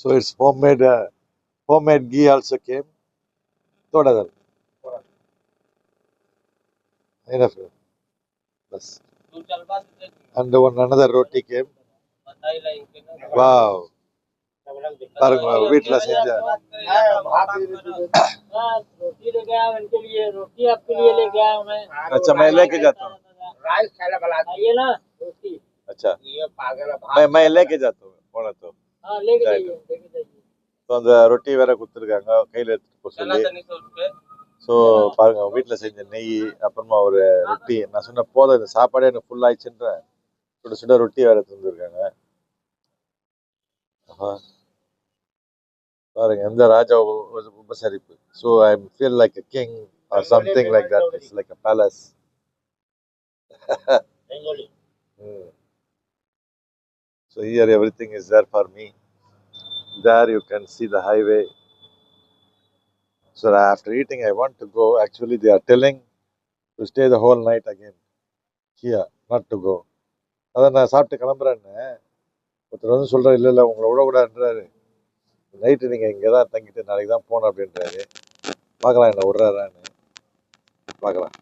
So it's homemade ghee also came. Thoda dar. Enough. Bas. And another roti came. Wow. பாருங்க வீட்டில் செஞ்ச अच्छा मैं लेके जाता हूँ अच्छा मैं लेके जाता हूँ போன ஸோ அந்த ரொட்டி வேற கொடுத்துருக்காங்க கையில் எடுத்துட்டு போக சொல்லி ஸோ பாருங்க வீட்டில் செஞ்ச நெய் அப்புறமா ஒரு ரொட்டி நான் சொன்ன போதும் இந்த சாப்பாடே எனக்கு ஃபுல் ஆயிடுச்சுன்ற சுட சுட ரொட்டி வேற தந்துருக்காங்க பாருங்க எந்த ராஜா உபசரிப்பு so I feel like a king or something like that. It's like a palace. So here everything is there for me. There you can see the highway. So after eating I want to go. Actually they are telling to stay the whole night again here, not to go. அதான் நான் சாப்பிட்டு கிளம்புறேன்னு ஒருத்தர் வந்து சொல்கிறார், இல்லை இல்லை உங்களை விடக்கூடாதுன்றாரு. Night நீங்கள் இங்கே தான் தங்கிட்டு நாளைக்கு தான் போகணும் அப்படின்றாரு. பார்க்கலாம் என்ன விட்றாரான்னு பார்க்கலாம்.